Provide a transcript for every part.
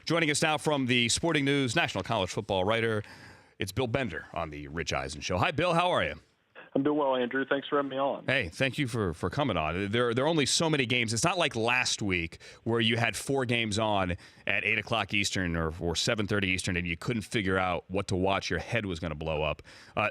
Joining us now from the Sporting News, national college football writer, it's Bill Bender on the Rich Eisen Show. Hi, Bill. How are you? I'm doing well, Andrew. Thanks for having me on. Hey, thank you for coming on. There are only so many games. It's not like last week where you had 4 games on at 8 o'clock Eastern or 7:30 Eastern and you couldn't figure out what to watch. Your head was going to blow up.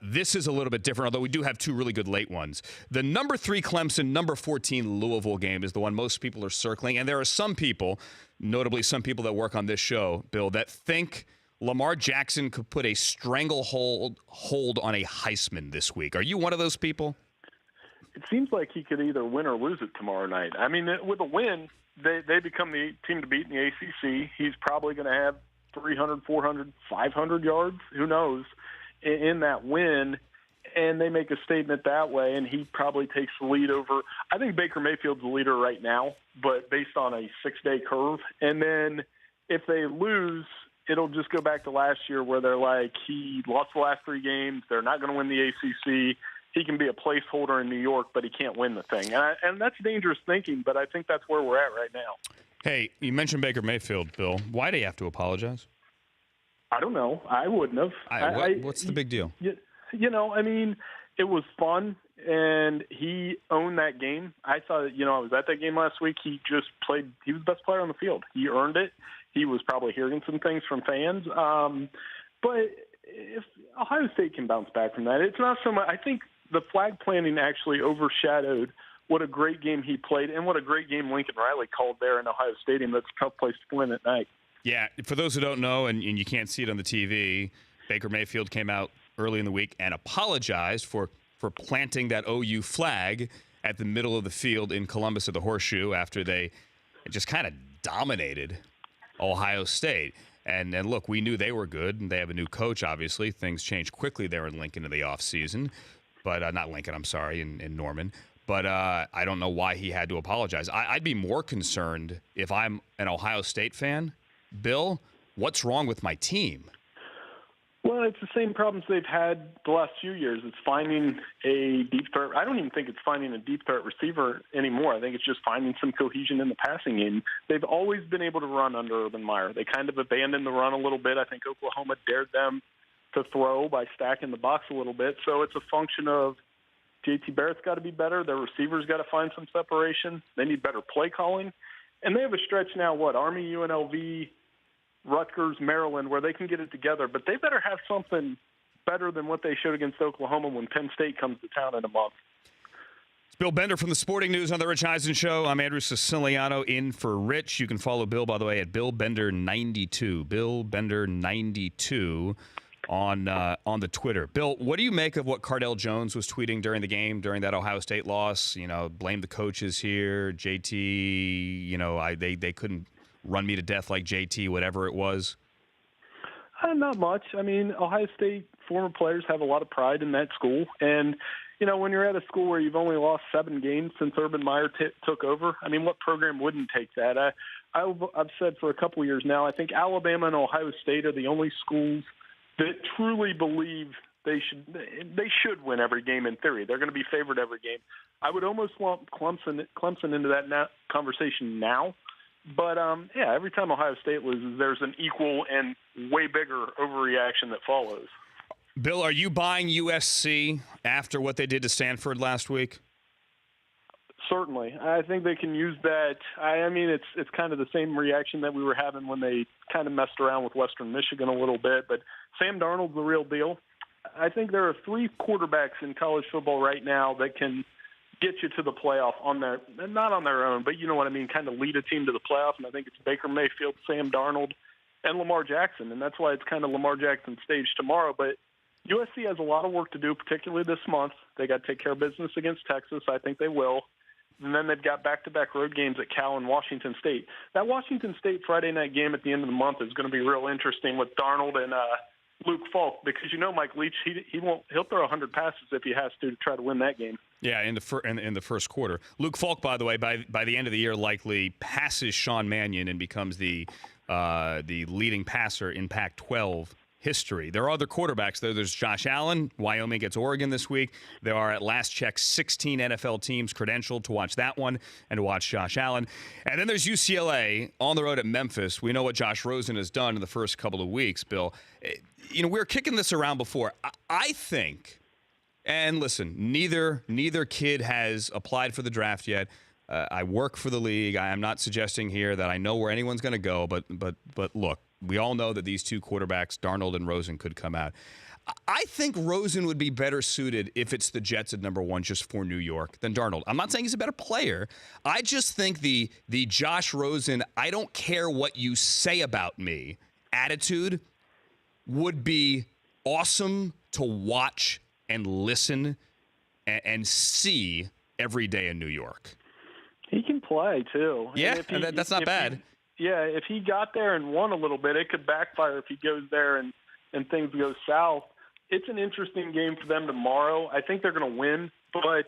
This is a little bit different, although we do have 2 really good late ones. The number 3 Clemson, number 14 Louisville game is the one most people are circling. And there are some people, notably some people that work on this show, Bill, that think Lamar Jackson could put a stranglehold on a Heisman this week. Are you one of those people? It seems like he could either win or lose it tomorrow night. I mean, with a win, they become the team to beat in the ACC. He's probably going to have 300, 400, 500 yards, who knows, in that win. And they make a statement that way, and he probably takes the lead over. I think Baker Mayfield's the leader right now, but based on a 6-day curve. And then if they lose, it'll just go back to last year where they're like, he lost the last 3 games. They're not going to win the ACC. He can be a placeholder in New York, but he can't win the thing. And that's dangerous thinking, but I think that's where we're at right now. Hey, you mentioned Baker Mayfield, Bill. Why do you have to apologize? I don't know. I wouldn't have. What's the big deal? You know, I mean, it was fun, and he owned that game. I thought, I was at that game last week. He just played. He was the best player on the field. He earned it. He was probably hearing some things from fans. But if Ohio State can bounce back from that, it's not so much. I think the flag planting actually overshadowed what a great game he played and what a great game Lincoln Riley called there in Ohio Stadium. That's a tough place to win at night. Yeah, for those who don't know, and you can't see it on the TV, Baker Mayfield came out early in the week and apologized for planting that OU flag at the middle of the field in Columbus at the Horseshoe after they just kind of dominated Ohio State. And look, we knew they were good, and they have a new coach, obviously. Things changed quickly there in Lincoln in the offseason. But not Lincoln, I'm sorry, in Norman. But I don't know why he had to apologize. I'd be more concerned if I'm an Ohio State fan. Bill, what's wrong with my team? Well, it's the same problems they've had the last few years. It's finding a deep threat. I don't even think it's finding a deep threat receiver anymore. I think it's just finding some cohesion in the passing game. They've always been able to run under Urban Meyer. They kind of abandoned the run a little bit. I think Oklahoma dared them to throw by stacking the box a little bit. So it's a function of J.T. Barrett's got to be better. Their receivers got to find some separation. They need better play calling. And they have a stretch now, Army, UNLV, Rutgers, Maryland, where they can get it together. But they better have something better than what they showed against Oklahoma when Penn State comes to town in a month. It's Bill Bender from the Sporting News on the Rich Eisen Show. I'm Andrew Siciliano in for Rich. You can follow Bill, by the way, at BillBender92. BillBender92 on the Twitter. Bill, what do you make of what Cardell Jones was tweeting during the game, during that Ohio State loss? Blame the coaches here. JT, they couldn't run me to death like JT, whatever it was? Not much. I mean, Ohio State former players have a lot of pride in that school. And, when you're at a school where you've only lost 7 games since Urban Meyer took over, I mean, what program wouldn't take that? I've said for a couple of years now, I think Alabama and Ohio State are the only schools that truly believe they should win every game in theory. They're going to be favored every game. I would almost lump Clemson into that conversation now. But, every time Ohio State loses, there's an equal and way bigger overreaction that follows. Bill, are you buying USC after what they did to Stanford last week? Certainly. I think they can use that. I mean, it's kind of the same reaction that we were having when they kind of messed around with Western Michigan a little bit. But Sam Darnold's the real deal. I think there are 3 quarterbacks in college football right now that can get you to the playoff not on their own, but you know what I mean, kind of lead a team to the playoff. And I think it's Baker Mayfield, Sam Darnold, and Lamar Jackson. And that's why it's kind of Lamar Jackson's stage tomorrow. But USC has a lot of work to do, particularly this month. They got to take care of business against Texas. I think they will. And then they've got back-to-back road games at Cal and Washington State. That Washington State Friday night game at the end of the month is going to be real interesting with Darnold and Luke Falk, because Mike Leach, he'll throw 100 passes if he has to try to win that game. Yeah, in the first quarter. Luke Falk, by the way, by the end of the year, likely passes Sean Mannion and becomes the leading passer in Pac-12 history. There are other quarterbacks, though. There's Josh Allen. Wyoming gets Oregon this week. There are, at last check, 16 NFL teams credentialed to watch that one and to watch Josh Allen. And then there's UCLA on the road at Memphis. We know what Josh Rosen has done in the first couple of weeks, Bill. We were kicking this around before. I think, and listen, neither kid has applied for the draft yet. I work for the league. I am not suggesting here that I know where anyone's going to go, but look, we all know that these two quarterbacks, Darnold and Rosen, could come out. I think Rosen would be better suited if it's the Jets at number one just for New York than Darnold. I'm not saying he's a better player. I just think the Josh Rosen, I don't care what you say about me attitude would be awesome to watch and listen and see every day in New York. He can play, too. Yeah, and that's not bad. If he got there and won a little bit, it could backfire if he goes there and things go south. It's an interesting game for them tomorrow. I think they're going to win, but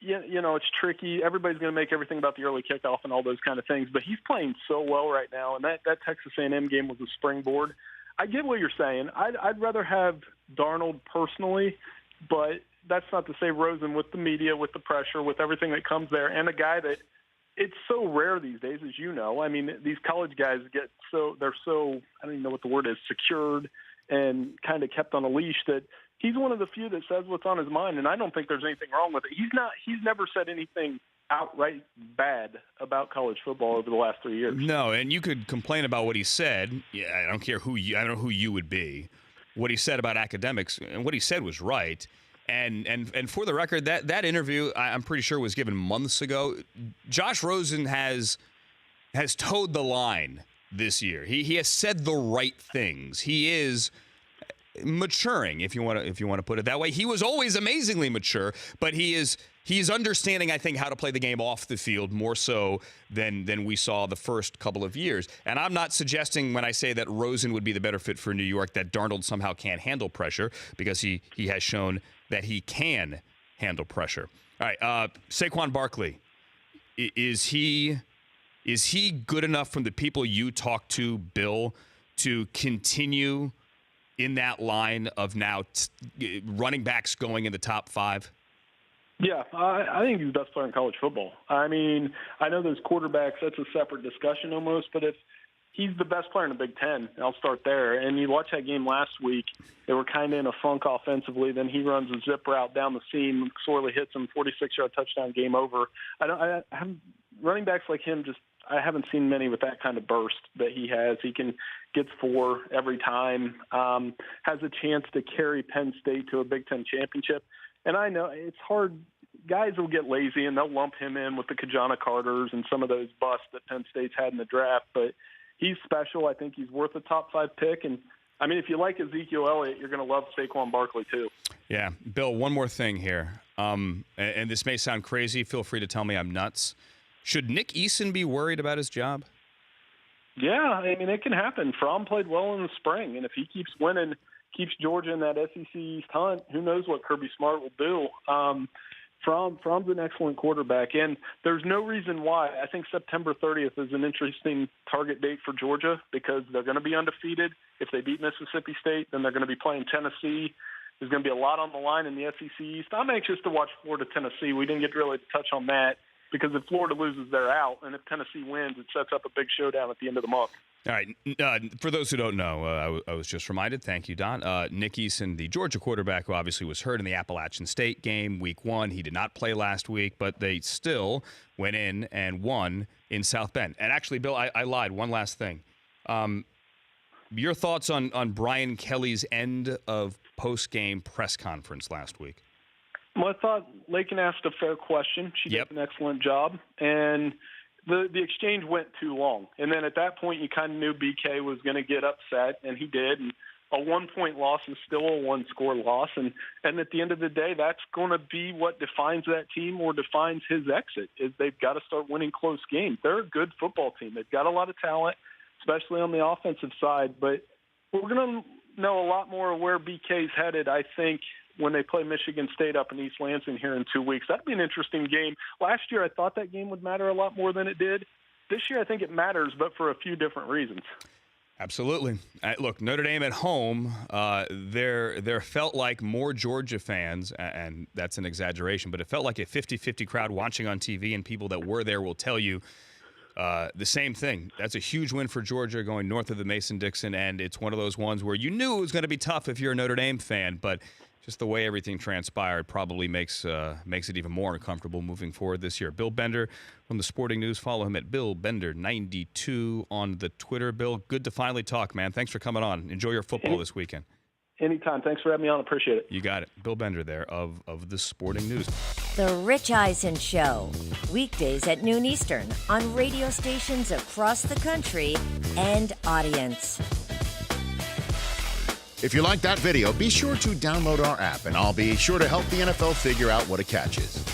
it's tricky. Everybody's going to make everything about the early kickoff and all those kind of things, but he's playing so well right now, and that Texas A&M game was a springboard. I get what you're saying. I'd rather have Darnold personally, but that's not to say Rosen with the media, with the pressure, with everything that comes there, and a guy that it's so rare these days, as you know. I mean, these college guys they're so, I don't even know what the word is, secured and kind of kept on a leash that he's one of the few that says what's on his mind, and I don't think there's anything wrong with it. He's never said anything outright bad about college football over the last 3 years. No, and you could complain about what he said. Yeah, I don't know who you would be. What he said about academics, and what he said was right. And for the record, that interview, I'm pretty sure, was given months ago. Josh Rosen has towed the line this year. He has said the right things. He is maturing, if you want to put it that way. He was always amazingly mature, but he's understanding, I think, how to play the game off the field more so than we saw the first couple of years. And I'm not suggesting when I say that Rosen would be the better fit for New York that Darnold somehow can't handle pressure, because he has shown that he can handle pressure. All right, Saquon Barkley, is he good enough from the people you talk to, Bill, to continue in that line of now running backs going in the top five? Yeah, I think he's the best player in college football. I mean, I know those quarterbacks, that's a separate discussion almost, but if he's the best player in the Big Ten, I'll start there. And you watch that game last week, they were kind of in a funk offensively. Then he runs a zip route down the seam, sorely hits him, 46-yard touchdown, game over. Running backs like him, I haven't seen many with that kind of burst that he has. He gets 4 every time, has a chance to carry Penn State to a Big Ten championship. And I know it's hard. Guys will get lazy, and they'll lump him in with the Kajana Carters and some of those busts that Penn State's had in the draft. But he's special. I think he's worth a top 5 pick. And, I mean, if you like Ezekiel Elliott, you're going to love Saquon Barkley too. Yeah. Bill, one more thing here. And this may sound crazy. Feel free to tell me I'm nuts. Should Nick Eisen be worried about his job? Yeah, I mean, it can happen. Fromm played well in the spring, and if he keeps winning, keeps Georgia in that SEC East hunt, who knows what Kirby Smart will do. Fromm's an excellent quarterback, and there's no reason why. I think September 30th is an interesting target date for Georgia because they're going to be undefeated. If they beat Mississippi State, then they're going to be playing Tennessee. There's going to be a lot on the line in the SEC East. I'm anxious to watch Florida-Tennessee. We didn't get really to touch on that because if Florida loses, they're out, and if Tennessee wins, it sets up a big showdown at the end of the month. All right. For those who don't know, I was just reminded, thank you, Don, Nick Eisen, the Georgia quarterback who obviously was hurt in the Appalachian State game, week 1. He did not play last week, but they still went in and won in South Bend. And actually, Bill, I lied. One last thing. Your thoughts on Brian Kelly's end of post-game press conference last week? Well, I thought Lakin asked a fair question. She did an excellent job. And the exchange went too long. And then at that point, you kind of knew BK was going to get upset, and he did. And a 1-point loss is still a 1-score loss. And at the end of the day, that's going to be what defines that team or defines his exit, is they've got to start winning close games. They're a good football team. They've got a lot of talent, especially on the offensive side. But we're going to know a lot more of where BK's headed, I think, when they play Michigan State up in East Lansing here in 2 weeks. That'd be an interesting game. Last year, I thought that game would matter a lot more than it did. This year, I think it matters, but for a few different reasons. Absolutely. Look, Notre Dame at home, there felt like more Georgia fans, and that's an exaggeration, but it felt like a 50-50 crowd watching on TV, and people that were there will tell you the same thing. That's a huge win for Georgia going north of the Mason-Dixon, and it's one of those ones where you knew it was going to be tough if you're a Notre Dame fan, but just the way everything transpired probably makes it even more uncomfortable moving forward this year. Bill Bender from the Sporting News. Follow him at Bill Bender92 on the Twitter. Bill, good to finally talk, man. Thanks for coming on. Enjoy your football this weekend. Anytime. Thanks for having me on. Appreciate it. You got it. Bill Bender there of the Sporting News. The Rich Eisen Show, weekdays at noon Eastern on radio stations across the country and audience. If you like that video, be sure to download our app, and I'll be sure to help the NFL figure out what a catch is.